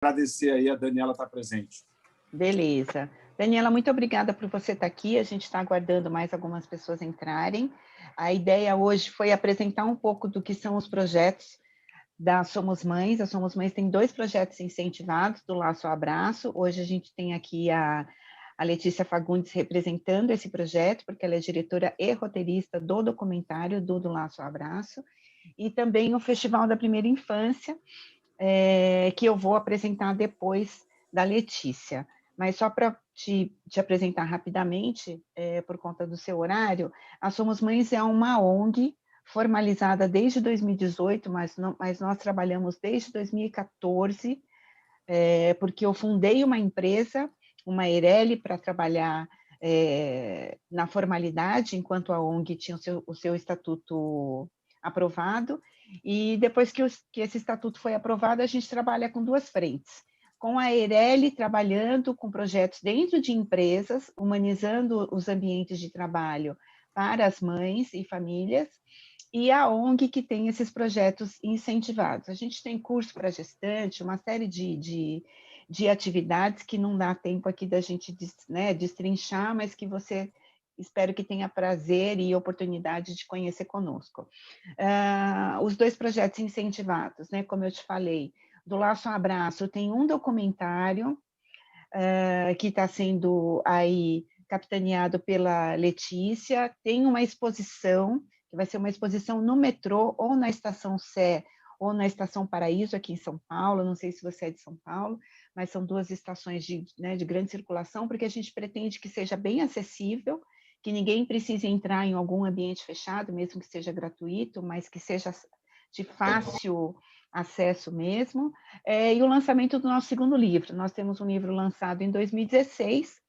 agradecer aí a Daniela estar presente. Beleza. Daniela, muito obrigada por você estar aqui. A gente está aguardando mais algumas pessoas entrarem. A ideia hoje foi apresentar um pouco do que são os projetos da Somos Mães. A Somos Mães tem 2 projetos incentivados do Laço ao Abraço. Hoje a gente tem aqui a Letícia Fagundes representando esse projeto, porque ela é diretora e roteirista do documentário do Laço ao Abraço, e também o Festival da Primeira Infância, que eu vou apresentar depois da Letícia. Mas só para te apresentar rapidamente, por conta do seu horário, a Somos Mães é uma ONG formalizada desde 2018, mas nós trabalhamos desde 2014, porque eu fundei uma empresa, uma Eireli, para trabalhar na formalidade, enquanto a ONG tinha o seu estatuto aprovado, e depois que esse estatuto foi aprovado, a gente trabalha com 2 frentes. Com a Eireli, trabalhando com projetos dentro de empresas, humanizando os ambientes de trabalho para as mães e famílias, e a ONG que tem esses projetos incentivados. A gente tem curso para gestante, uma série de atividades que não dá tempo aqui da gente destrinchar, mas que você espero que tenha prazer e oportunidade de conhecer conosco. Os 2 projetos incentivados, né, como eu te falei, do Laço ao Abraço, tem um documentário que está sendo aí capitaneado pela Letícia, tem uma exposição, que vai ser uma exposição no metrô, ou na Estação Sé, ou na Estação Paraíso, aqui em São Paulo, não sei se você é de São Paulo, mas são 2 estações de grande circulação, porque a gente pretende que seja bem acessível, que ninguém precise entrar em algum ambiente fechado, mesmo que seja gratuito, mas que seja de fácil acesso mesmo, e o lançamento do nosso 2º livro. Nós temos um livro lançado em 2016,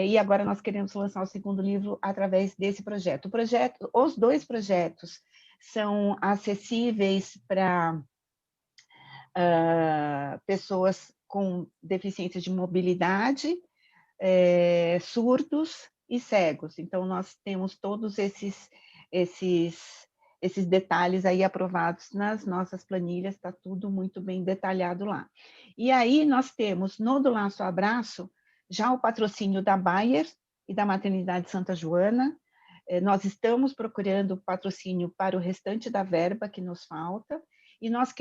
e agora nós queremos lançar o 2º livro através desse projeto. Os 2 projetos são acessíveis para pessoas com deficiência de mobilidade, surdos e cegos. Então, nós temos todos esses detalhes aí aprovados nas nossas planilhas, está tudo muito bem detalhado lá. E aí nós temos, no do Laço ao Abraço, já o patrocínio da Bayer e da Maternidade Santa Joana. Nós estamos procurando patrocínio para o restante da verba que nos falta, e nós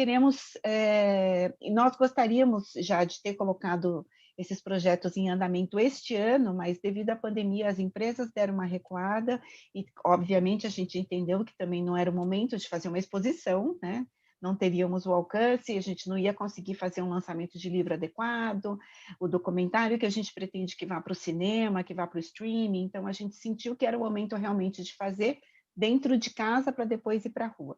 gostaríamos já de ter colocado esses projetos em andamento este ano, mas devido à pandemia as empresas deram uma recuada e, obviamente, a gente entendeu que também não era o momento de fazer uma exposição, né? Não teríamos o alcance, a gente não ia conseguir fazer um lançamento de livro adequado, o documentário que a gente pretende que vá para o cinema, que vá para o streaming, então a gente sentiu que era o momento realmente de fazer dentro de casa para depois ir para a rua.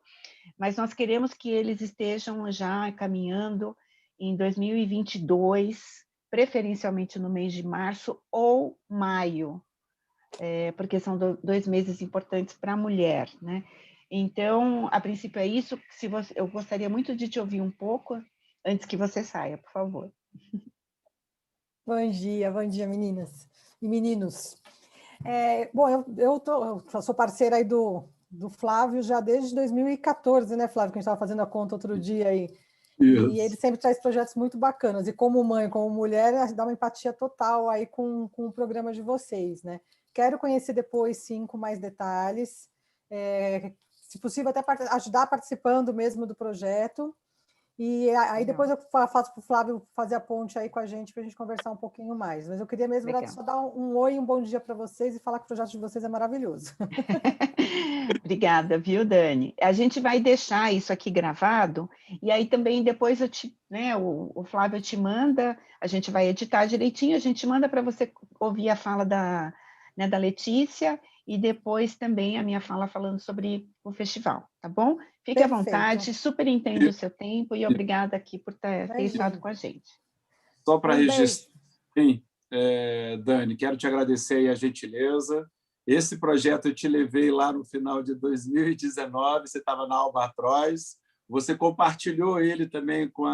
Mas nós queremos que eles estejam já caminhando em 2022, preferencialmente no mês de março ou maio, porque são 2 meses importantes para a mulher, né? Então, a princípio é isso. Eu gostaria muito de te ouvir um pouco antes que você saia, por favor. Bom dia, meninas e meninos. Bom, eu sou parceira aí do Flávio já desde 2014, né, Flávio, que a gente estava fazendo a conta outro dia aí. E ele sempre traz projetos muito bacanas, e como mãe, como mulher, dá uma empatia total aí com o programa de vocês, né? Quero conhecer depois, sim, com mais detalhes, se possível até ajudar participando mesmo do projeto, e aí depois eu faço para o Flávio fazer a ponte aí com a gente, para a gente conversar um pouquinho mais. Mas eu queria mesmo só dar um oi, um bom dia para vocês e falar que o projeto de vocês é maravilhoso. Obrigada, viu, Dani? A gente vai deixar isso aqui gravado, e aí também depois o Flávio te manda, a gente vai editar direitinho, a gente manda para você ouvir a fala da Letícia, e depois também a minha fala falando sobre o festival, tá bom? Fique à vontade, super entendo o seu tempo, e obrigada aqui por ter estado com a gente. Só para registrar, sim, Dani, quero te agradecer aí a gentileza. Esse projeto eu te levei lá no final de 2019, você estava na Albatroz, você compartilhou ele também com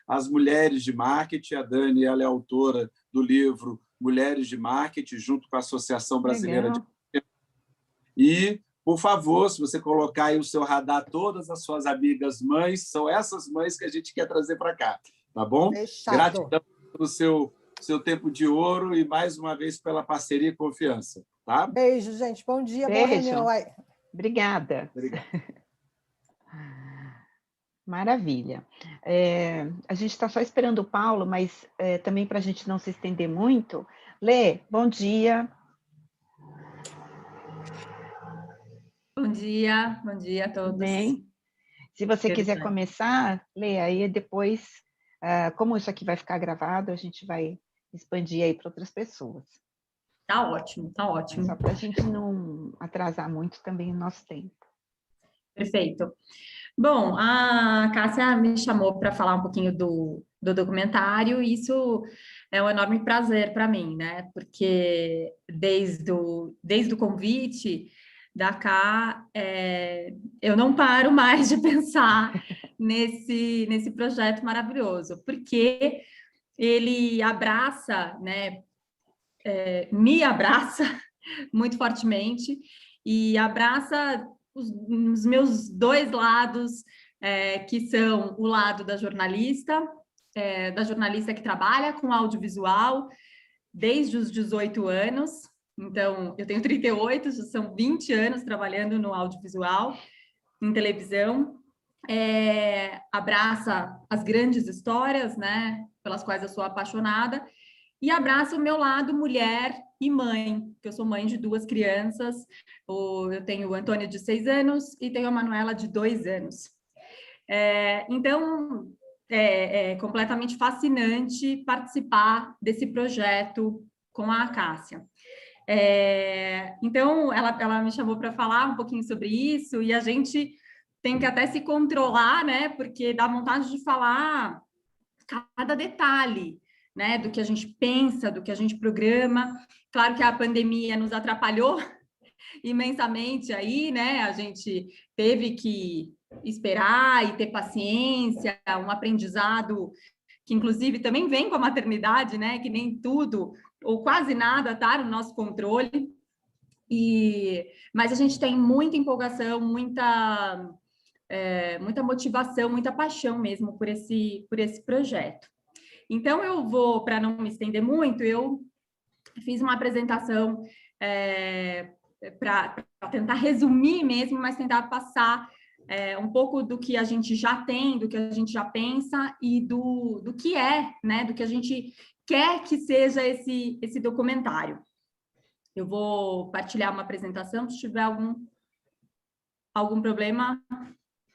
as mulheres de marketing. A Dani, ela é autora do livro Mulheres de Marketing, junto com a Associação Brasileira de Marketing. E, por favor, se você colocar aí o seu radar, todas as suas amigas mães, são essas mães que a gente quer trazer para cá. tá bom? Fechado. Gratidão pelo seu tempo de ouro e, mais uma vez, pela parceria e confiança. Tá? Beijo, gente. Bom dia, Beijo. boa reunião aí. Obrigada. Obrigado. Maravilha. A gente está só esperando o Paulo, mas também para a gente não se estender muito. Lê, bom dia. Bom dia a todos. Tudo bem? Se você quiser começar, Lê, aí depois, como isso aqui vai ficar gravado, a gente vai expandir aí para outras pessoas. Tá ótimo, tá ótimo. Só para a gente não atrasar muito também o nosso tempo. Perfeito. Bom, a Cássia me chamou para falar um pouquinho do documentário, e isso é um enorme prazer para mim, né? Porque desde o convite da Cá, eu não paro mais de pensar nesse projeto maravilhoso, porque ele abraça, né? Me abraça muito fortemente e abraça os meus dois lados, que são o lado da jornalista que trabalha com audiovisual desde os 18 anos. Então, eu tenho 38, já são 20 anos trabalhando no audiovisual, em televisão. Abraça as grandes histórias, né, pelas quais eu sou apaixonada, e abraça o meu lado mulher e mãe, que eu sou mãe de 2 crianças. Eu tenho o Antônio, de 6 anos, e tenho a Manuela, de 2 anos. Então, é completamente fascinante participar desse projeto com a Cássia. Então, ela me chamou para falar um pouquinho sobre isso, e a gente tem que até se controlar, né? Porque dá vontade de falar cada detalhe, né, do que a gente pensa, do que a gente programa. Claro que a pandemia nos atrapalhou imensamente aí, né? A gente teve que esperar e ter paciência, um aprendizado que, inclusive, também vem com a maternidade, né? Que nem tudo, ou quase nada, tá no nosso controle. Mas a gente tem muita empolgação, muita motivação, muita paixão mesmo por esse projeto. Então, eu vou, para não me estender muito, eu fiz uma apresentação para tentar resumir mesmo, mas tentar passar um pouco do que a gente já tem, do que a gente já pensa e do que né, do que a gente quer que seja esse documentário. Eu vou partilhar uma apresentação, se tiver algum problema,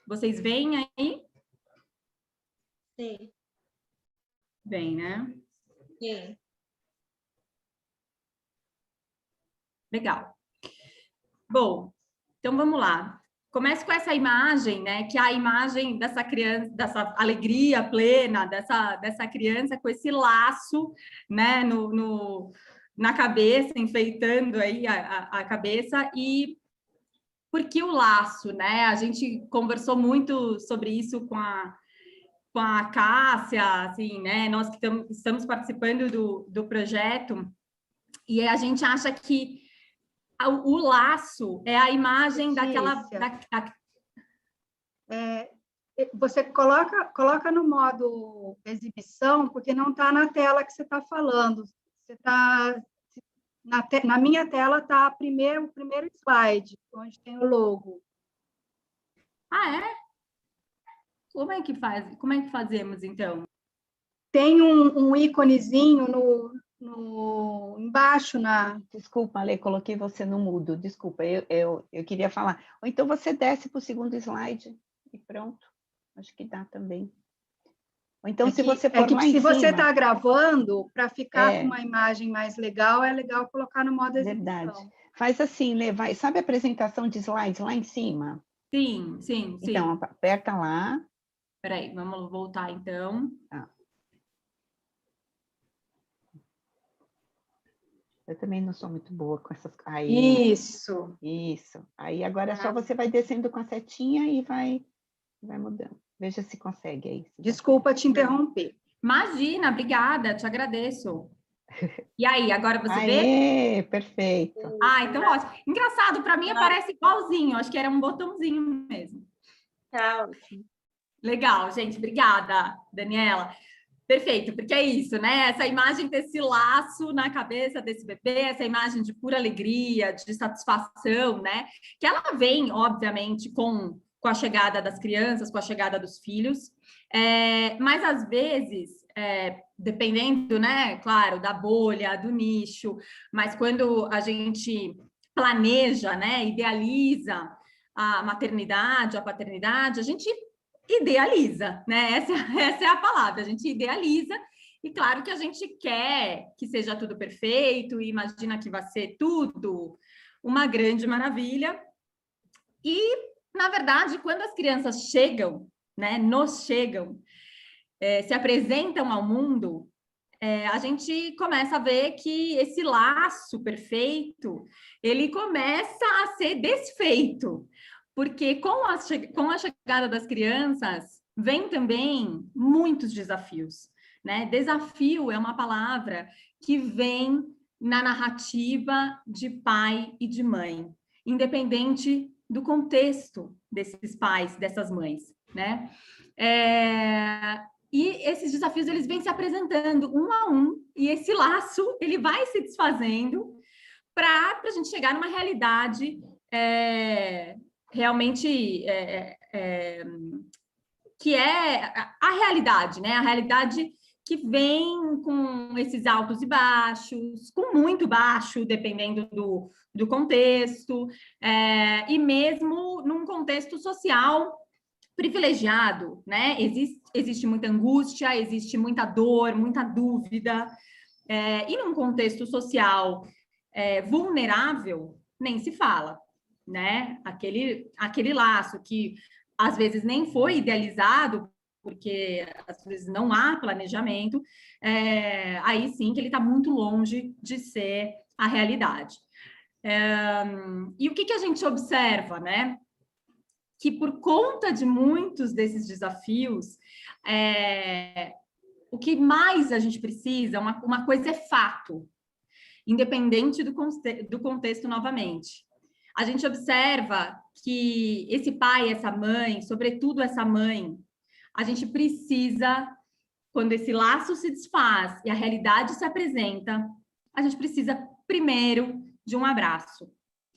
vocês veem aí? Sim. Bem, né? Sim. Legal. Bom, então vamos lá. Começo com essa imagem, né? Que é a imagem dessa criança, dessa alegria plena, dessa criança com esse laço, né? Na cabeça, enfeitando aí a cabeça. E por que o laço, né? A gente conversou muito sobre isso com a Cássia, assim, né? Nós que estamos participando do projeto, e a gente acha que o laço é a imagem daquela... Você coloca no modo exibição, porque não está na tela que você está falando. Você tá, na minha tela está o primeiro slide, onde tem o logo. Ah, é? Como é que fazemos, então? Tem um íconezinho embaixo na... Desculpa, Ale, coloquei você no mudo. Desculpa, eu queria falar. Ou então você desce para o segundo slide e pronto. Acho que dá também. Ou então, se você for lá em cima... Se você está gravando, para ficar com uma imagem mais legal, é legal colocar no modo exibição. Verdade. Faz assim, Lê, sabe a apresentação de slides lá em cima? Sim. Então, aperta lá. Espera aí, vamos voltar, então. Eu também não sou muito boa com essas... Aí, isso. Aí, agora só você vai descendo com a setinha e vai mudando. Veja se consegue aí. Desculpa te interromper. Imagina, obrigada, te agradeço. E aí, agora você vê? Perfeito. Então ótimo. Engraçado, para mim aparece igualzinho, acho que era um botãozinho mesmo. Tá ótimo. Legal, gente, obrigada, Daniela. Perfeito, porque é isso, né? Essa imagem desse laço na cabeça desse bebê, essa imagem de pura alegria, de satisfação, né? Que ela vem, obviamente, com a chegada das crianças, com a chegada dos filhos, mas às vezes, dependendo, né, claro, da bolha, do nicho, mas quando a gente planeja, né, idealiza a maternidade, a paternidade, a gente idealiza, né? Essa é a palavra, a gente idealiza, e claro que a gente quer que seja tudo perfeito, e imagina que vai ser tudo uma grande maravilha. E, na verdade, quando as crianças chegam, né, se apresentam ao mundo, a gente começa a ver que esse laço perfeito, ele começa a ser desfeito. Porque com a chegada das crianças, vem também muitos desafios, né? Desafio é uma palavra que vem na narrativa de pai e de mãe, independente do contexto desses pais, dessas mães, né? E esses desafios, eles vêm se apresentando um a um, e esse laço, ele vai se desfazendo para a gente chegar numa realidade realmente que é a realidade, né? A realidade que vem com esses altos e baixos, com muito baixo, dependendo do contexto, e mesmo num contexto social privilegiado, né? Existe muita angústia, existe muita dor, muita dúvida, e num contexto social vulnerável, nem se fala, né? Aquele laço que às vezes nem foi idealizado, porque às vezes não há planejamento, aí sim que ele está muito longe de ser a realidade. E o que a gente observa, né? Que por conta de muitos desses desafios, o que mais a gente precisa, uma coisa é fato, independente do contexto novamente. A gente observa que esse pai, essa mãe, sobretudo essa mãe, a gente precisa, quando esse laço se desfaz e a realidade se apresenta, a gente precisa primeiro de um abraço,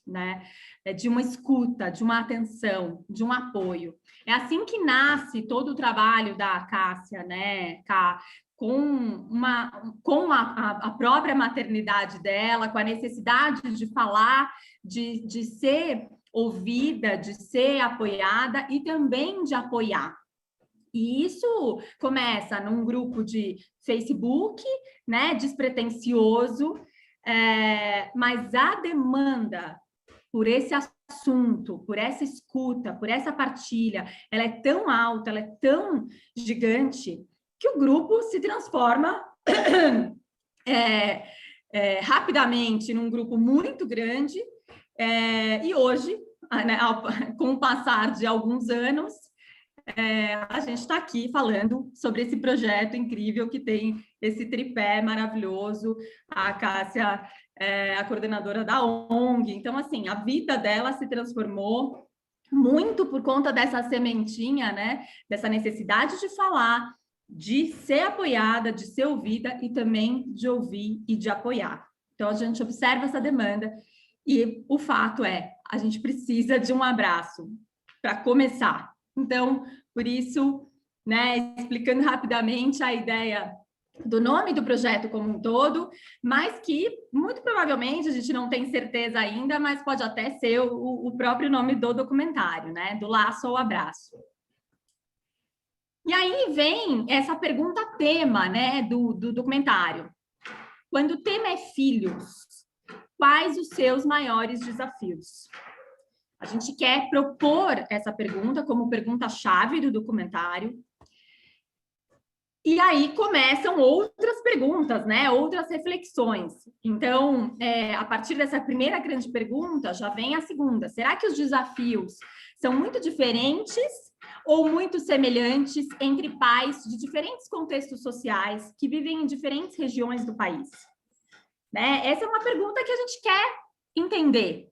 né? De uma escuta, de uma atenção, de um apoio. É assim que nasce todo o trabalho da Cássia, né, Ká? Com a própria maternidade dela, com a necessidade de falar, de ser ouvida, de ser apoiada e também de apoiar. E isso começa num grupo de Facebook, né, despretensioso, mas a demanda por esse assunto, por essa escuta, por essa partilha, ela é tão alta, ela é tão gigante, que o grupo se transforma rapidamente num grupo muito grande, e hoje, né, com o passar de alguns anos, a gente está aqui falando sobre esse projeto incrível que tem esse tripé maravilhoso, a Cássia a coordenadora da ONG. Então, assim, a vida dela se transformou muito por conta dessa sementinha, né? Dessa necessidade de falar, de ser apoiada, de ser ouvida e também de ouvir e de apoiar. Então, a gente observa essa demanda e o fato a gente precisa de um abraço para começar. Então, por isso, né, explicando rapidamente a ideia do nome do projeto como um todo, mas que muito provavelmente a gente não tem certeza ainda, mas pode até ser o próprio nome do documentário, né? Do laço ao abraço. E aí vem essa pergunta tema, né, do documentário. Quando o tema é filhos, quais os seus maiores desafios? A gente quer propor essa pergunta como pergunta-chave do documentário. E aí começam outras perguntas, né? Outras reflexões. Então, a partir dessa primeira grande pergunta, já vem a segunda. Será que os desafios são muito diferentes ou muito semelhantes entre pais de diferentes contextos sociais que vivem em diferentes regiões do país? Né? Essa é uma pergunta que a gente quer entender.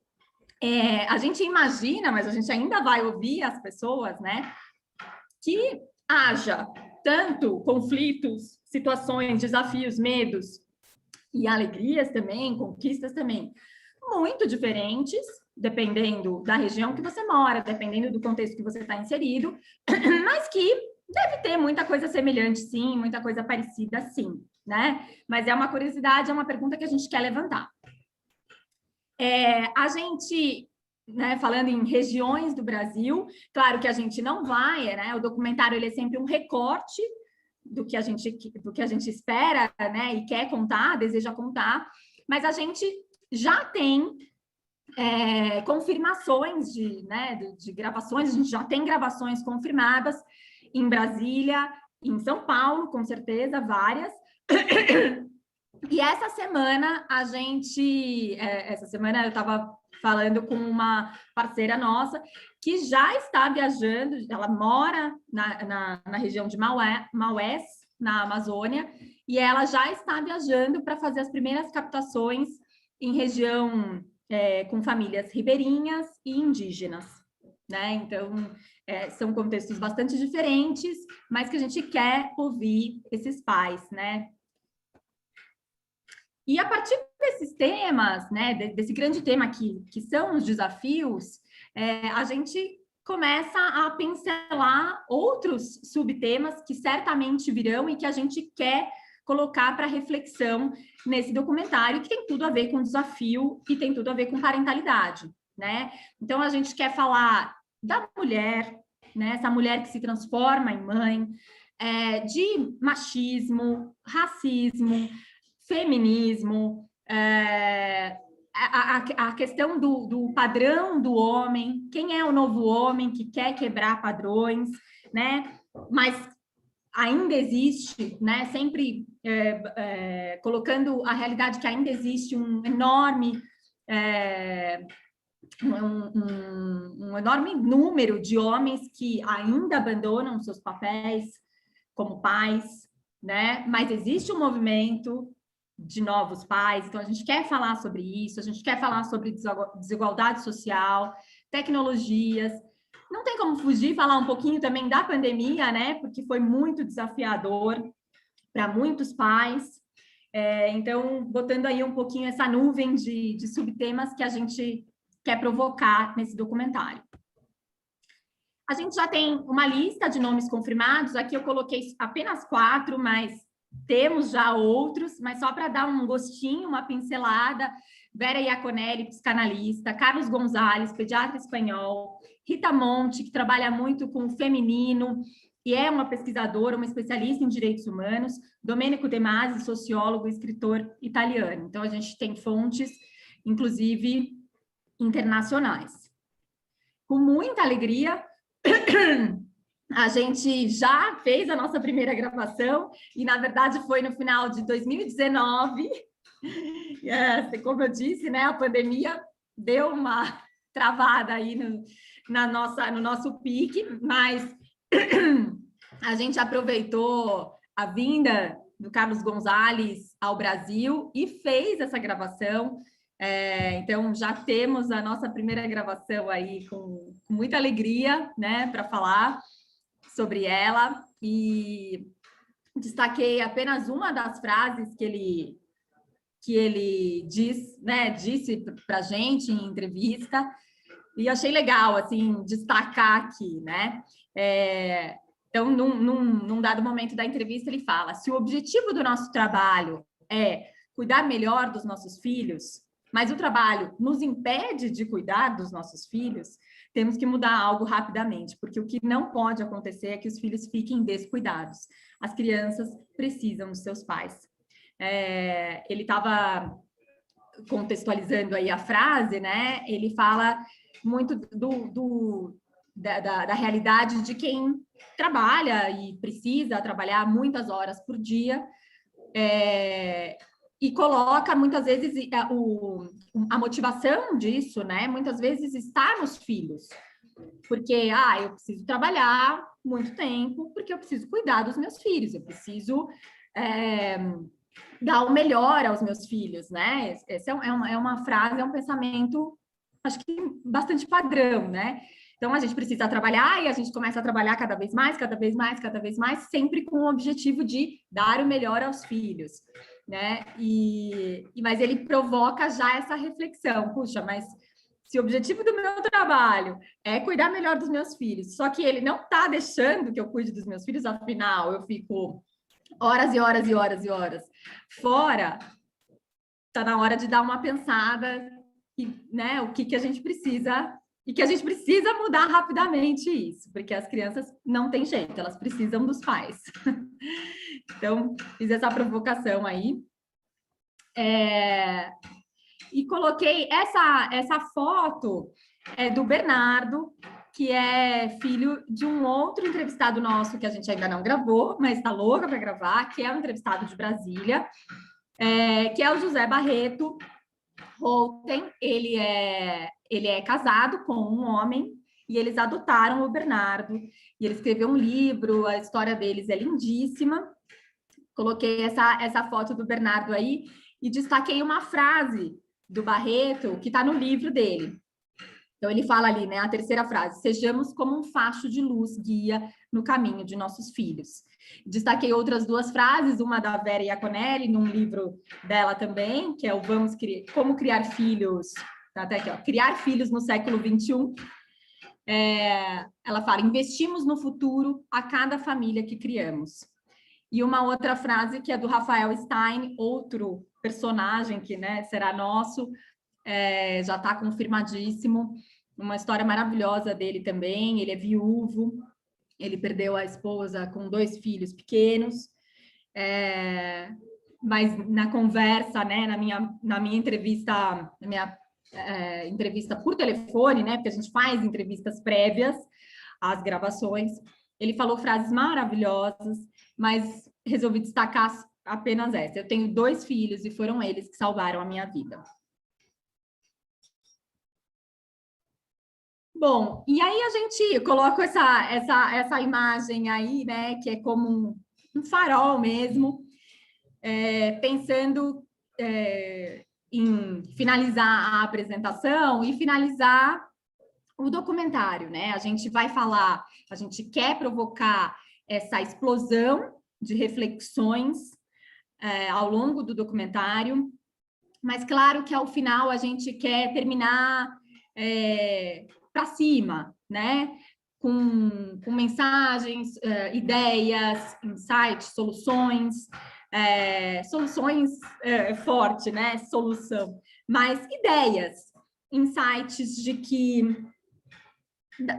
A gente imagina, mas a gente ainda vai ouvir as pessoas, né? Que haja tanto conflitos, situações, desafios, medos e alegrias também, conquistas também, muito diferentes, dependendo da região que você mora, dependendo do contexto que você está inserido, mas que deve ter muita coisa semelhante, sim, muita coisa parecida, sim, né? Mas é uma curiosidade, é uma pergunta que a gente quer levantar. A gente, né, falando em regiões do Brasil, claro que a gente não vai, né? O documentário ele é sempre um recorte do que a gente espera, né? E quer contar, deseja contar, mas a gente já tem confirmações de gravações, a gente já tem gravações confirmadas em Brasília, em São Paulo, com certeza, várias. E essa semana eu estava falando com uma parceira nossa que já está viajando, ela mora na região de Maués, na Amazônia, e ela já está viajando para fazer as primeiras captações em região com famílias ribeirinhas e indígenas, né? Então, são contextos bastante diferentes, mas que a gente quer ouvir esses pais, né? E a partir desses temas, né, desse grande tema que são os desafios, a gente começa a pincelar outros subtemas que certamente virão e que a gente quer colocar para reflexão nesse documentário, que tem tudo a ver com desafio e tem tudo a ver com parentalidade, né? Então, a gente quer falar da mulher, né, essa mulher que se transforma em mãe, de machismo, racismo, feminismo, a questão do padrão do homem, quem é o novo homem que quer quebrar padrões, né? Mas ainda existe, né? Sempre colocando a realidade que ainda existe um enorme um enorme número de homens que ainda abandonam seus papéis como pais, né? Mas existe um movimento de novos pais, então a gente quer falar sobre isso, a gente quer falar sobre desigualdade social, tecnologias. Não tem como fugir, falar um pouquinho também da pandemia, né? Porque foi muito desafiador para muitos pais. Então, botando aí um pouquinho essa nuvem de subtemas que a gente quer provocar nesse documentário. A gente já tem uma lista de nomes confirmados, aqui eu coloquei apenas 4, mas temos já outros, mas só para dar um gostinho, uma pincelada: Vera Iaconelli, psicanalista, Carlos Gonzalez, pediatra espanhol, Rita Monte, que trabalha muito com o feminino e é uma pesquisadora, uma especialista em direitos humanos, Domenico De Masi, sociólogo e escritor italiano. Então, a gente tem fontes, inclusive, internacionais. Com muita alegria, a gente já fez a nossa primeira gravação e, na verdade, foi no final de 2019. Como eu disse, né, a pandemia deu uma travada aí no nosso pique, mas a gente aproveitou a vinda do Carlos Gonzalez ao Brasil e fez essa gravação. Então, já temos a nossa primeira gravação aí com muita alegria, né, para falar sobre ela, e destaquei apenas uma das frases que ele disse para a gente em entrevista, e achei legal, assim, destacar aqui, né? Então, num dado momento da entrevista, ele fala: se o objetivo do nosso trabalho é cuidar melhor dos nossos filhos, mas o trabalho nos impede de cuidar dos nossos filhos, temos que mudar algo rapidamente, porque o que não pode acontecer é que os filhos fiquem descuidados. As crianças precisam dos seus pais. Ele estava contextualizando aí a frase, né? Ele fala muito da realidade de quem trabalha e precisa trabalhar muitas horas por dia, e coloca muitas vezes a motivação disso, né? Muitas vezes está nos filhos, porque eu preciso trabalhar muito tempo porque eu preciso cuidar dos meus filhos, eu preciso dar o melhor aos meus filhos, né? Essa é uma frase, é um pensamento, acho que bastante padrão, né? Então, a gente precisa trabalhar e a gente começa a trabalhar cada vez mais, cada vez mais, cada vez mais, sempre com o objetivo de dar o melhor aos filhos, né? Mas ele provoca já essa reflexão, puxa, mas se o objetivo do meu trabalho é cuidar melhor dos meus filhos, só que ele não está deixando que eu cuide dos meus filhos, afinal, eu fico horas e horas e horas e horas fora, está na hora de dar uma pensada, e, né, o que a gente precisa, e que a gente precisa mudar rapidamente isso, porque as crianças não têm jeito, elas precisam dos pais. Então, fiz essa provocação aí. E coloquei essa foto do Bernardo, que é filho de um outro entrevistado nosso, que a gente ainda não gravou, mas está louca para gravar, que é um entrevistado de Brasília, que é o José Barreto Holten. Ele é casado com um homem, e eles adotaram o Bernardo, e ele escreveu um livro, a história deles é lindíssima. Coloquei essa foto do Bernardo aí, e destaquei uma frase do Barreto, que está no livro dele. Então, ele fala ali, né, a terceira frase: sejamos como um facho de luz guia no caminho de nossos filhos. Destaquei outras duas frases, uma da Vera Iaconelli, num livro dela também, que é o Como Criar Filhos, tá até aqui, ó, Criar Filhos no Século XXI. Ela fala: investimos no futuro a cada família que criamos. E uma outra frase que é do Rafael Stein, outro personagem que, né, será nosso, já está confirmadíssimo, uma história maravilhosa dele também. Ele é viúvo, ele perdeu a esposa com 2 filhos pequenos, mas na conversa, né, na minha entrevista, entrevista por telefone, né, porque a gente faz entrevistas prévias às gravações, ele falou frases maravilhosas, mas resolvi destacar apenas essa: eu tenho 2 filhos e foram eles que salvaram a minha vida. Bom, e aí a gente coloca essa imagem aí, né, que é como um farol mesmo, pensando em finalizar a apresentação e finalizar o documentário, né? A gente vai falar, a gente quer provocar essa explosão de reflexões ao longo do documentário, mas claro que ao final a gente quer terminar para cima, né? Com mensagens, ideias, insights, soluções, soluções forte, né? Solução, mas ideias, insights de que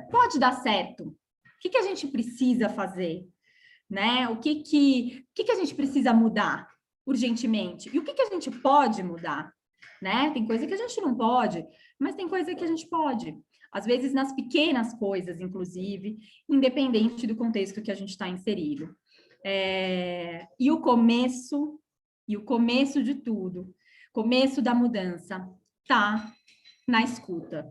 pode dar certo. O que a gente precisa fazer, né? O que a gente precisa mudar urgentemente? E o que a gente pode mudar, né? Tem coisa que a gente não pode, mas tem coisa que a gente pode. Às vezes nas pequenas coisas, inclusive, independente do contexto que a gente está inserido. E o começo de tudo, começo da mudança, tá na escuta.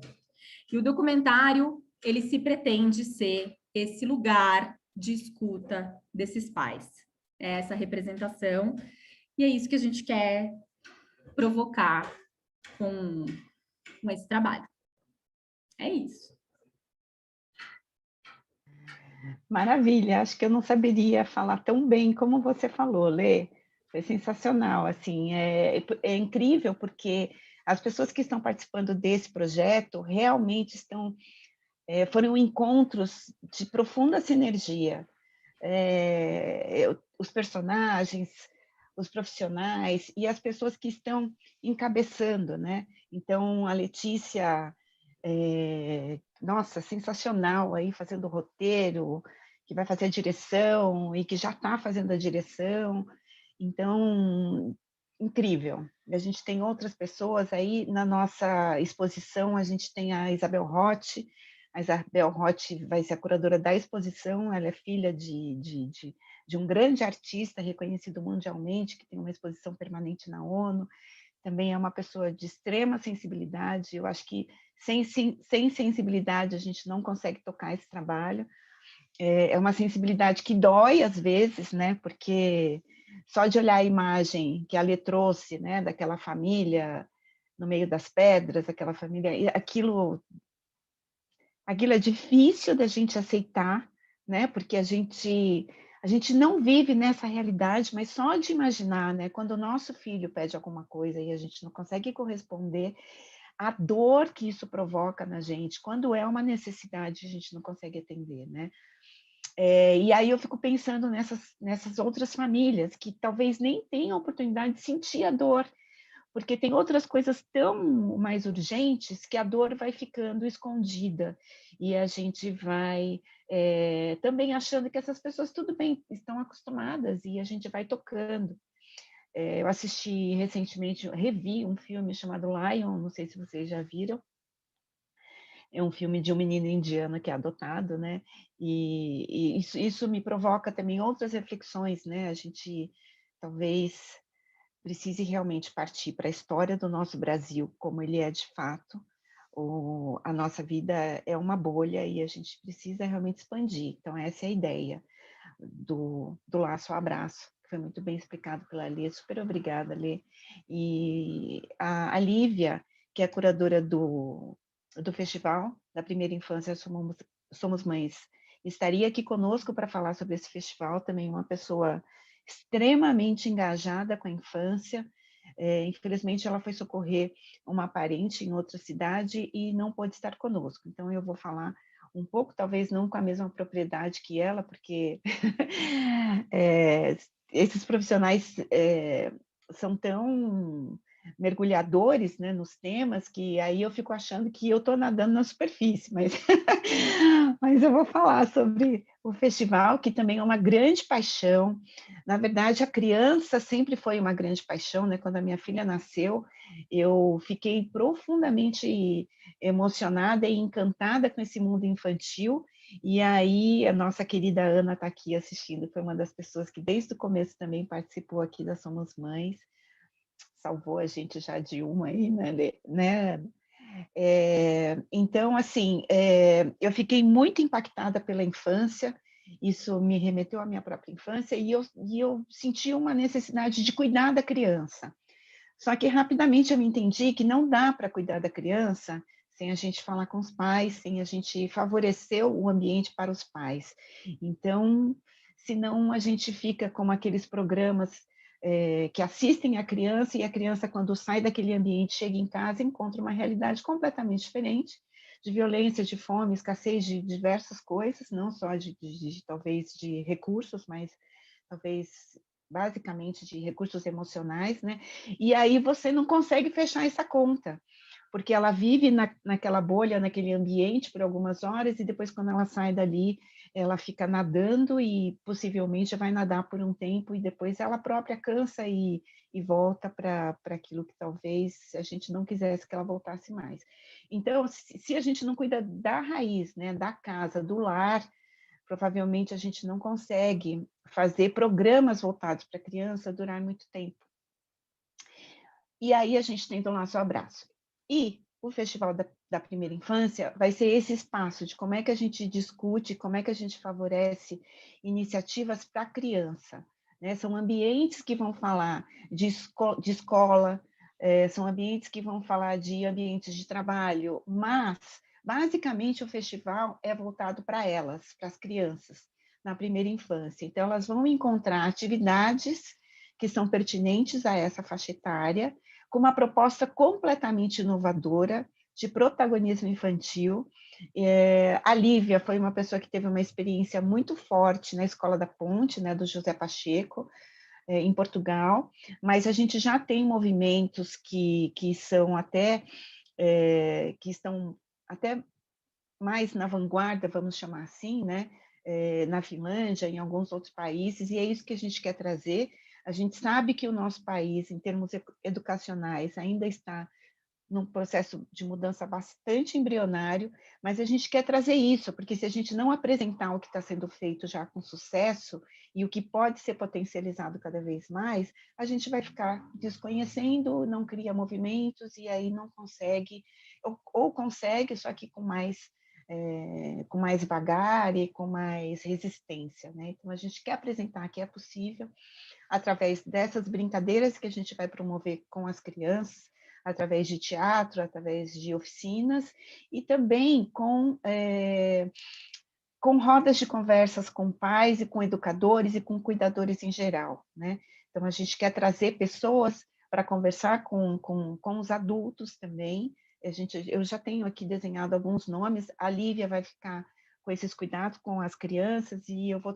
E o documentário, ele se pretende ser esse lugar de escuta desses pais. É essa representação, e é isso que a gente quer provocar com esse trabalho. É isso. Maravilha, acho que eu não saberia falar tão bem como você falou, Lê. Foi sensacional, assim, é incrível porque as pessoas que estão participando desse projeto realmente foram encontros de profunda sinergia. Os personagens, os profissionais e as pessoas que estão encabeçando, né? Então, a Letícia, nossa, sensacional aí, fazendo o roteiro, que vai fazer a direção e que já está fazendo a direção. Então, incrível. A gente tem outras pessoas aí na nossa exposição, a gente tem a Isabel Roth. A Isabel Roth vai ser a curadora da exposição, ela é filha de um grande artista reconhecido mundialmente, que tem uma exposição permanente na ONU, também é uma pessoa de extrema sensibilidade. Eu acho que sem sensibilidade a gente não consegue tocar esse trabalho. É uma sensibilidade que dói às vezes, né? Porque só de olhar a imagem que a Lê trouxe, né, daquela família no meio das pedras, aquela família, aquilo aquilo é difícil da gente aceitar, né? Porque a gente não vive nessa realidade, mas só de imaginar, né? Quando o nosso filho pede alguma coisa e a gente não consegue corresponder, a dor que isso provoca na gente, quando é uma necessidade, a gente não consegue atender, né? E aí eu fico pensando nessas outras famílias que talvez nem tenham a oportunidade de sentir a dor, porque tem outras coisas tão mais urgentes que a dor vai ficando escondida e a gente vai também achando que essas pessoas, tudo bem, estão acostumadas e a gente vai tocando. Eu assisti recentemente, revi um filme chamado Lion, não sei se vocês já viram. É um filme de um menino indiano que é adotado, né? E isso me provoca também outras reflexões, né? A gente talvez precise realmente partir para a história do nosso Brasil, como ele é de fato. A nossa vida é uma bolha e a gente precisa realmente expandir. Então, essa é a ideia do Laço ao Abraço, que foi muito bem explicado pela Lê. Super obrigada, Lê. E a Lívia, que é a curadora do festival da Primeira Infância Somos Mães, estaria aqui conosco para falar sobre esse festival, também uma pessoa extremamente engajada com a infância. Infelizmente, ela foi socorrer uma parente em outra cidade e não pôde estar conosco. Então, eu vou falar um pouco, talvez não com a mesma propriedade que ela, porque esses profissionais são tão mergulhadores, né, nos temas, que aí eu fico achando que eu estou nadando na superfície, mas eu vou falar sobre o festival, que também é uma grande paixão. Na verdade, a criança sempre foi uma grande paixão, né? Quando a minha filha nasceu, eu fiquei profundamente emocionada e encantada com esse mundo infantil, e aí a nossa querida Ana está aqui assistindo, foi uma das pessoas que desde o começo também participou aqui da Somos Mães, salvou a gente já de uma aí, né? Então, assim, eu fiquei muito impactada pela infância, isso me remeteu à minha própria infância, e eu senti uma necessidade de cuidar da criança. Só que rapidamente eu me entendi que não dá para cuidar da criança sem a gente falar com os pais, sem a gente favorecer o ambiente para os pais. Então, senão a gente fica como aqueles programas que assistem a criança, e a criança, quando sai daquele ambiente, chega em casa e encontra uma realidade completamente diferente, de violência, de fome, escassez de diversas coisas, não só talvez de recursos, mas talvez basicamente de recursos emocionais, né? E aí você não consegue fechar essa conta, porque ela vive naquela bolha, naquele ambiente por algumas horas, e depois, quando ela sai dali, ela fica nadando e possivelmente vai nadar por um tempo, e depois ela própria cansa e volta para aquilo que talvez a gente não quisesse que ela voltasse mais. Então, se a gente não cuida da raiz, né, da casa, do lar, provavelmente a gente não consegue fazer programas voltados para a criança durar muito tempo. E aí a gente tem o Laço ao Abraço. E o Festival da Primeira Infância vai ser esse espaço de como é que a gente discute, como é que a gente favorece iniciativas para a criança, né? São ambientes que vão falar de escola, são ambientes que vão falar de ambientes de trabalho, mas basicamente o festival é voltado para elas, para as crianças, na primeira infância. Então, elas vão encontrar atividades que são pertinentes a essa faixa etária, com uma proposta completamente inovadora de protagonismo infantil. A Lívia foi uma pessoa que teve uma experiência muito forte na Escola da Ponte, né, do José Pacheco, em Portugal, mas a gente já tem movimentos que são até que estão até mais na vanguarda, vamos chamar assim, né? Na Finlândia, em alguns outros países, e é isso que a gente quer trazer. A gente sabe que o nosso país, em termos educacionais, ainda está num processo de mudança bastante embrionário, mas a gente quer trazer isso, porque se a gente não apresentar o que está sendo feito já com sucesso e o que pode ser potencializado cada vez mais, a gente vai ficar desconhecendo, não cria movimentos e aí não consegue, ou consegue, só que com mais vagar e com mais resistência, né? Então, a gente quer apresentar que é possível, através dessas brincadeiras que a gente vai promover com as crianças, através de teatro, através de oficinas, e também com rodas de conversas com pais e com educadores e com cuidadores em geral, né? Então, a gente quer trazer pessoas para conversar com os adultos também. Eu já tenho aqui desenhado alguns nomes, a Lívia vai ficar com esses cuidados com as crianças e eu vou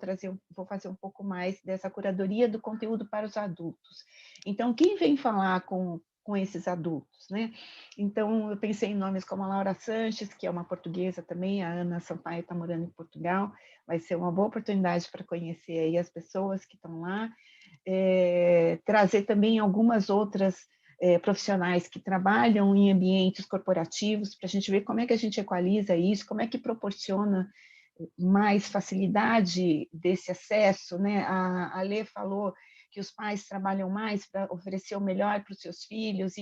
fazer um pouco mais dessa curadoria do conteúdo para os adultos. Então, quem vem falar com esses adultos, né? Então, eu pensei em nomes como a Laura Sanches, que é uma portuguesa também, a Ana Sampaio está morando em Portugal, vai ser uma boa oportunidade para conhecer aí as pessoas que estão lá, trazer também algumas outras profissionais que trabalham em ambientes corporativos, para a gente ver como é que a gente equaliza isso, como é que proporciona mais facilidade desse acesso, né? A Lê falou que os pais trabalham mais para oferecer o melhor para os seus filhos,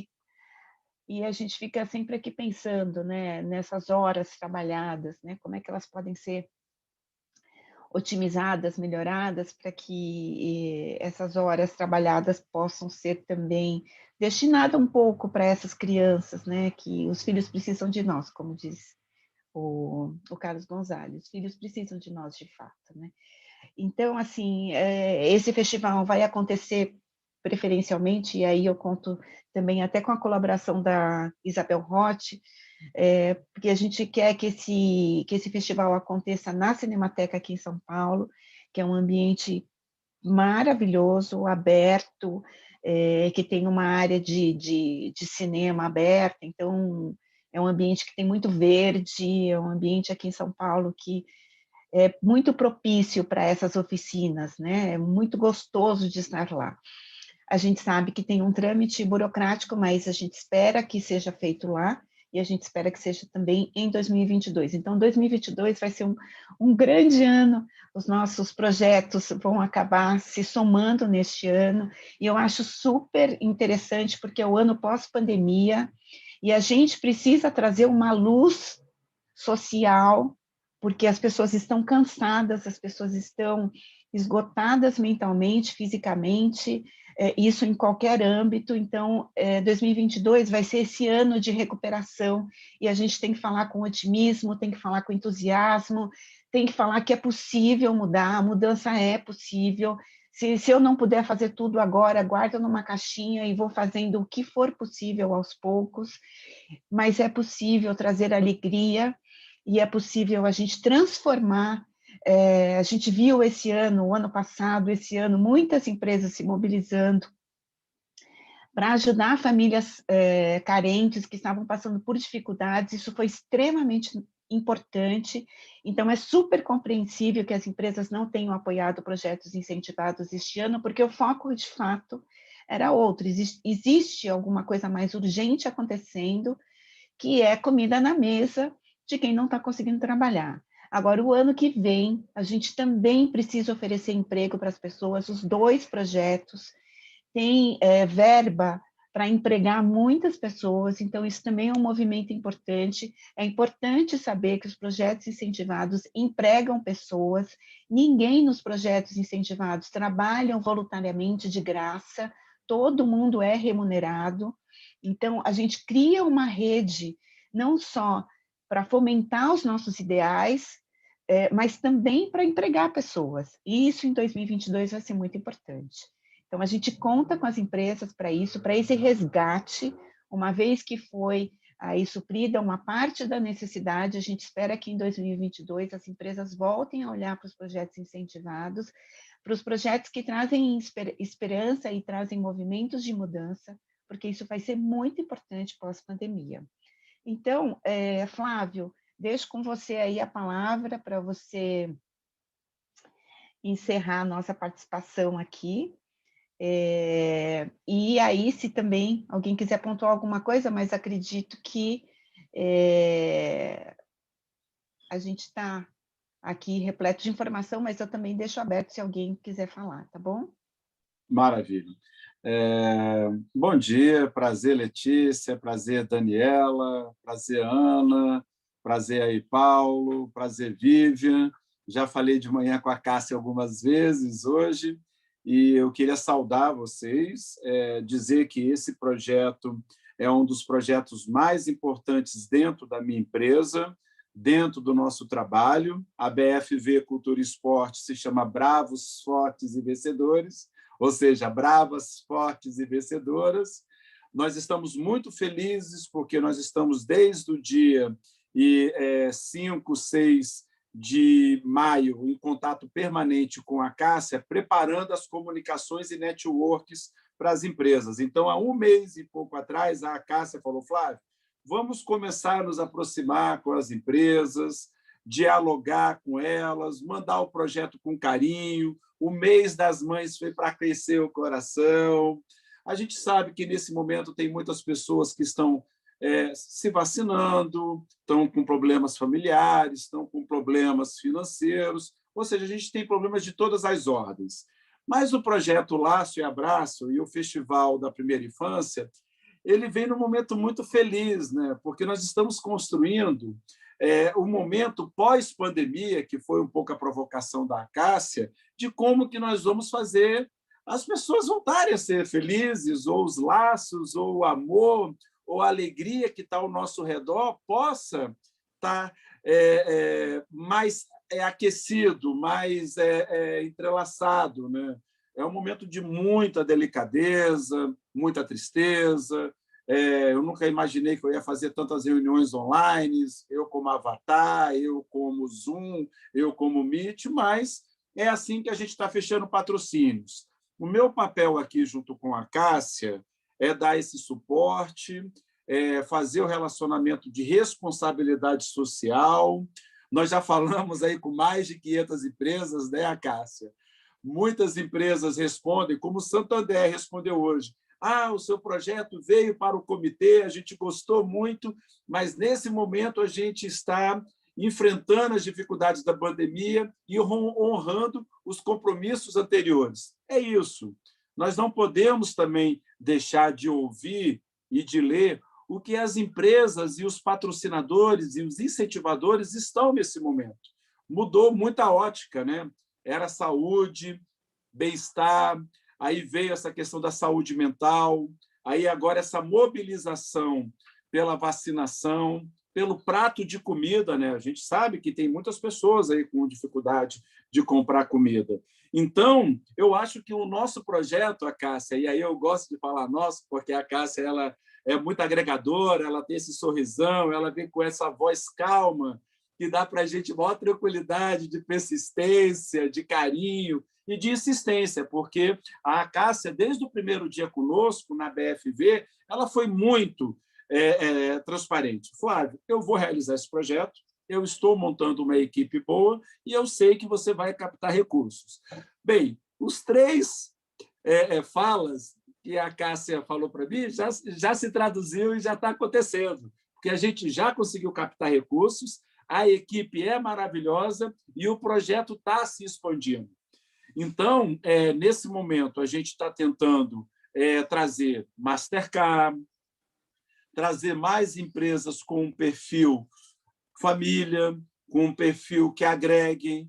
e a gente fica sempre aqui pensando, né, nessas horas trabalhadas, né, como é que elas podem ser otimizadas, melhoradas, para que essas horas trabalhadas possam ser também destinadas um pouco para essas crianças, né, que os filhos precisam de nós, como diz o Carlos Gonzalez, os filhos precisam de nós de fato, né. Então, assim, esse festival vai acontecer preferencialmente, e aí eu conto também até com a colaboração da Isabel Roth, porque a gente quer que esse festival aconteça na Cinemateca aqui em São Paulo, que é um ambiente maravilhoso, aberto, que tem uma área de cinema aberta, então é um ambiente que tem muito verde, é um ambiente aqui em São Paulo que é muito propício para essas oficinas, né? É muito gostoso de estar lá. A gente sabe que tem um trâmite burocrático, mas a gente espera que seja feito lá, e a gente espera que seja também em 2022. Então, 2022 vai ser um grande ano, os nossos projetos vão acabar se somando neste ano, e eu acho super interessante, porque é o ano pós-pandemia, e a gente precisa trazer uma luz social, porque as pessoas estão cansadas, as pessoas estão esgotadas mentalmente, fisicamente, isso em qualquer âmbito. Então, 2022 vai ser esse ano de recuperação, e a gente tem que falar com otimismo, tem que falar com entusiasmo, tem que falar que é possível mudar, a mudança é possível. Se eu não puder fazer tudo agora, guardo numa caixinha e vou fazendo o que for possível aos poucos, mas é possível trazer alegria, e é possível a gente transformar. A gente viu esse ano, o ano passado, esse ano, muitas empresas se mobilizando para ajudar famílias carentes que estavam passando por dificuldades. Isso foi extremamente importante, então é super compreensível que as empresas não tenham apoiado projetos incentivados este ano, porque o foco, de fato, era outro. Existe alguma coisa mais urgente acontecendo, que é comida na mesa de quem não está conseguindo trabalhar. Agora, o ano que vem, a gente também precisa oferecer emprego para as pessoas. Os 2 projetos têm verba para empregar muitas pessoas, então isso também é um movimento importante. É importante saber que os projetos incentivados empregam pessoas, ninguém nos projetos incentivados trabalham voluntariamente de graça, todo mundo é remunerado. Então, a gente cria uma rede não só para fomentar os nossos ideais, mas também para empregar pessoas. E isso em 2022 vai ser muito importante. Então, a gente conta com as empresas para isso, para esse resgate, uma vez que foi aí suprida uma parte da necessidade, a gente espera que em 2022 as empresas voltem a olhar para os projetos incentivados, para os projetos que trazem esperança e trazem movimentos de mudança, porque isso vai ser muito importante pós-pandemia. Então, Flávio, deixo com você aí a palavra para você encerrar a nossa participação aqui. E aí, se também alguém quiser pontuar alguma coisa, mas acredito que a gente está aqui repleto de informação, mas eu também deixo aberto se alguém quiser falar, tá bom? Maravilha. Bom dia, prazer, Letícia, prazer, Daniela, prazer, Ana, prazer aí, Paulo, prazer, Vivian. Já falei de manhã com a Cássia algumas vezes hoje, e eu queria saudar vocês, dizer que esse projeto é um dos projetos mais importantes dentro da minha empresa, dentro do nosso trabalho. A BFV Cultura e Esporte se chama Bravos, Fortes e Vencedores, ou seja, bravas, fortes e vencedoras. Nós estamos muito felizes porque nós estamos desde o dia 5, 6 de maio em contato permanente com a Cássia, preparando as comunicações e networks para as empresas. Então, há um mês e pouco atrás, a Cássia falou: Flávio, vamos começar a nos aproximar com as empresas, dialogar com elas, mandar o projeto com carinho. O mês das mães foi para aquecer o coração. A gente sabe que, nesse momento, tem muitas pessoas que estão se vacinando, estão com problemas familiares, estão com problemas financeiros, ou seja, a gente tem problemas de todas as ordens. Mas o projeto Laço e Abraço e o Festival da Primeira Infância, ele vem num momento muito feliz, né? Porque nós estamos construindo o momento pós-pandemia, que foi um pouco a provocação da Cássia, de como que nós vamos fazer as pessoas voltarem a ser felizes, ou os laços, ou o amor, ou a alegria que está ao nosso redor possa estar mais aquecido, mais entrelaçado, né? É um momento de muita delicadeza, muita tristeza. Eu nunca imaginei que eu ia fazer tantas reuniões online, eu como Avatar, eu como Zoom, eu como Meet, mas é assim que a gente está fechando patrocínios. O meu papel aqui, junto com a Cássia, é dar esse suporte, fazer o relacionamento de responsabilidade social. Nós já falamos aí com mais de 500 empresas, né, Cássia? Muitas empresas respondem, como o Santander respondeu hoje: o seu projeto veio para o comitê, a gente gostou muito, mas, nesse momento, a gente está enfrentando as dificuldades da pandemia e honrando os compromissos anteriores. É isso. Nós não podemos também deixar de ouvir e de ler o que as empresas e os patrocinadores e os incentivadores estão nesse momento. Mudou muita ótica, né? Era saúde, bem-estar, aí veio essa questão da saúde mental, aí agora essa mobilização pela vacinação, pelo prato de comida, né? A gente sabe que tem muitas pessoas aí com dificuldade de comprar comida. Então, eu acho que o nosso projeto, a Cássia, e aí eu gosto de falar nosso, porque a Cássia ela é muito agregadora, ela tem esse sorrisão, ela vem com essa voz calma, que dá para a gente maior tranquilidade de persistência, de carinho e de insistência, porque a Cássia, desde o primeiro dia conosco, na BFV, ela foi muito transparente. Flávio, eu vou realizar esse projeto, eu estou montando uma equipe boa e eu sei que você vai captar recursos. Bem, os 3 falas que a Cássia falou para mim já se traduziu e já está acontecendo, porque a gente já conseguiu captar recursos, a equipe é maravilhosa e o projeto está se expandindo. Então, nesse momento, a gente está tentando trazer Mastercard, trazer mais empresas com um perfil família, com um perfil que agreguem,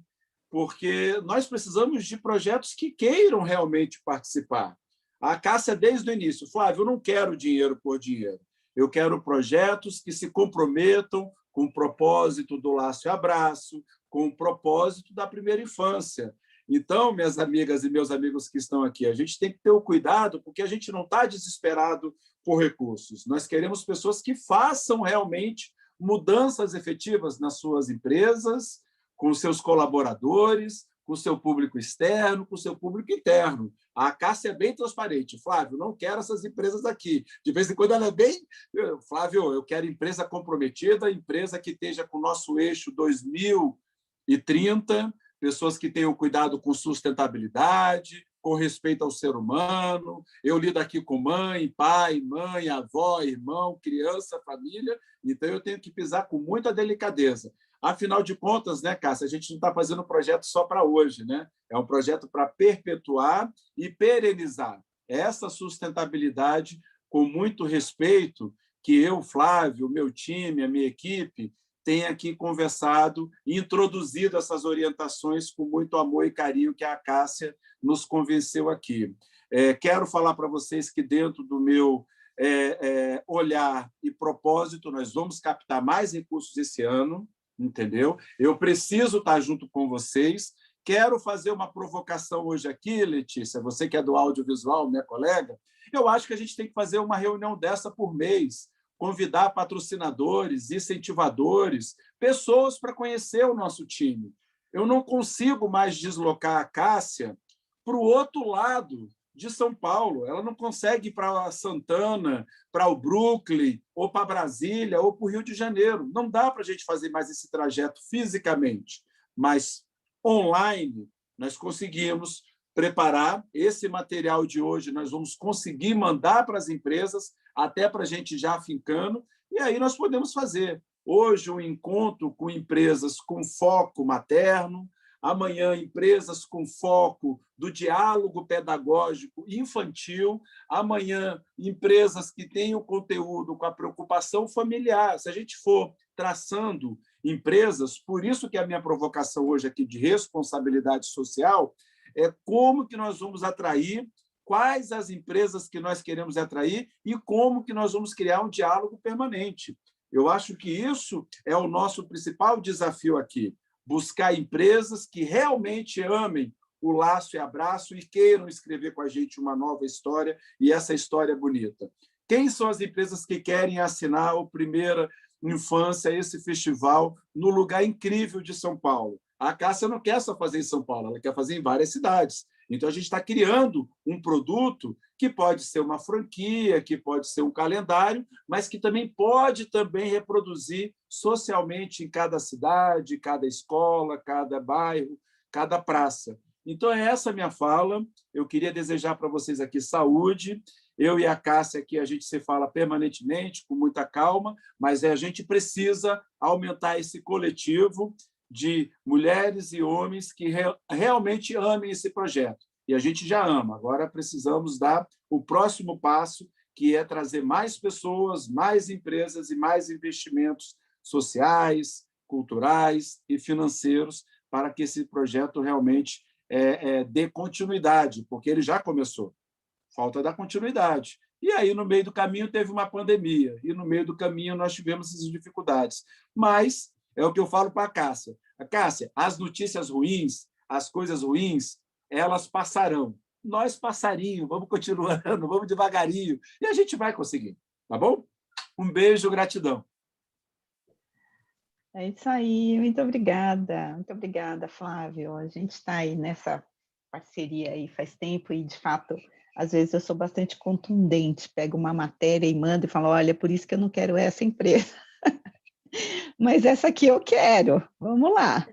porque nós precisamos de projetos que queiram realmente participar. A Cássia, desde o início: Flávio, eu não quero dinheiro por dinheiro, eu quero projetos que se comprometam com o propósito do Laço e Abraço, com o propósito da primeira infância. Então, minhas amigas e meus amigos que estão aqui, a gente tem que ter o cuidado, porque a gente não está desesperado por recursos. Nós queremos pessoas que façam realmente mudanças efetivas nas suas empresas, com seus colaboradores, com o seu público externo, com o seu público interno. A Cássia é bem transparente. Flávio, não quero essas empresas aqui. De vez em quando ela é bem... Flávio, eu quero empresa comprometida, empresa que esteja com o nosso eixo 2030, pessoas que tenham cuidado com sustentabilidade, com respeito ao ser humano. Eu lido aqui com mãe, pai, mãe, avó, irmão, criança, família, então eu tenho que pisar com muita delicadeza. Afinal de contas, né, Cássia, a gente não está fazendo um projeto só para hoje, né? É um projeto para perpetuar e perenizar essa sustentabilidade com muito respeito que eu, Flávio, meu time, a minha equipe, tem aqui conversado e introduzido essas orientações com muito amor e carinho que a Cássia nos convenceu aqui. Quero falar para vocês que, dentro do meu olhar e propósito, nós vamos captar mais recursos esse ano, entendeu? Eu preciso estar junto com vocês. Quero fazer uma provocação hoje aqui, Letícia, você que é do audiovisual, minha colega, eu acho que a gente tem que fazer uma reunião dessa por mês, convidar patrocinadores, incentivadores, pessoas para conhecer o nosso time. Eu não consigo mais deslocar a Cássia para o outro lado de São Paulo. Ela não consegue ir para Santana, para o Brooklyn, ou para Brasília, ou para o Rio de Janeiro. Não dá para a gente fazer mais esse trajeto fisicamente, mas online nós conseguimos preparar esse material de hoje, nós vamos conseguir mandar para as empresas, até para a gente já afincando, e aí nós podemos fazer hoje um encontro com empresas com foco materno, amanhã empresas com foco do diálogo pedagógico infantil, amanhã empresas que têm o conteúdo com a preocupação familiar. Se a gente for traçando empresas, por isso que a minha provocação hoje aqui de responsabilidade social é como que nós vamos atrair, quais as empresas que nós queremos atrair e como que nós vamos criar um diálogo permanente. Eu acho que isso é o nosso principal desafio aqui, buscar empresas que realmente amem o laço e abraço e queiram escrever com a gente uma nova história, e essa história é bonita. Quem são as empresas que querem assinar o Primeira Infância, esse festival, no lugar incrível de São Paulo? A Cássia não quer só fazer em São Paulo, ela quer fazer em várias cidades. Então, a gente está criando um produto que pode ser uma franquia, que pode ser um calendário, mas que também pode reproduzir socialmente em cada cidade, cada escola, cada bairro, cada praça. Então, é essa a minha fala. Eu queria desejar para vocês aqui saúde. Eu e a Cássia aqui, a gente se fala permanentemente, com muita calma, mas a gente precisa aumentar esse coletivo de mulheres e homens que realmente amem esse projeto. E a gente já ama. Agora precisamos dar o próximo passo, que é trazer mais pessoas, mais empresas e mais investimentos sociais, culturais e financeiros para que esse projeto realmente dê continuidade, porque ele já começou. Falta dar continuidade. E aí, no meio do caminho, teve uma pandemia. E no meio do caminho, nós tivemos essas dificuldades. Mas é o que eu falo para a Cássia. Cássia, as notícias ruins, as coisas ruins, elas passarão. Nós passarinho, vamos continuando, vamos devagarinho, e a gente vai conseguir, tá bom? Um beijo, gratidão. É isso aí, muito obrigada, Flávio. A gente está aí nessa parceria aí faz tempo e, de fato, às vezes eu sou bastante contundente, pego uma matéria e mando e falo, olha, por isso que eu não quero essa empresa. Mas essa aqui eu quero. Vamos lá.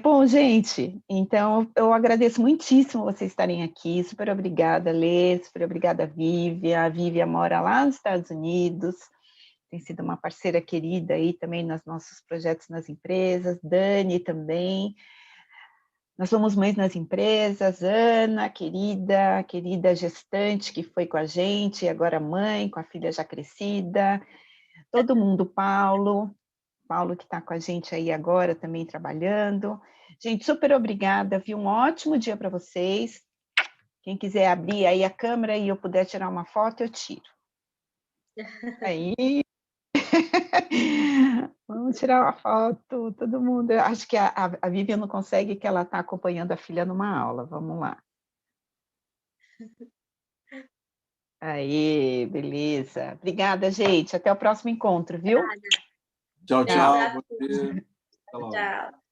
Bom, gente, então eu agradeço muitíssimo vocês estarem aqui. Super obrigada, Lê, super obrigada, Vívia. A Vívia mora lá nos Estados Unidos, tem sido uma parceira querida aí também nos nossos projetos nas empresas. Dani também. Nós somos mães nas empresas. Ana, querida gestante que foi com a gente, agora mãe, com a filha já crescida. Todo mundo, Paulo que está com a gente aí agora também trabalhando. Gente, super obrigada, viu? Um ótimo dia para vocês. Quem quiser abrir aí a câmera e eu puder tirar uma foto, eu tiro. Aí. Vamos tirar uma foto, todo mundo. Eu acho que a Vivian não consegue, que ela está acompanhando a filha numa aula. Vamos lá. Aí, beleza. Obrigada, gente. Até o próximo encontro, viu? Tchau. Tchau. Bom dia. Até logo. Tchau.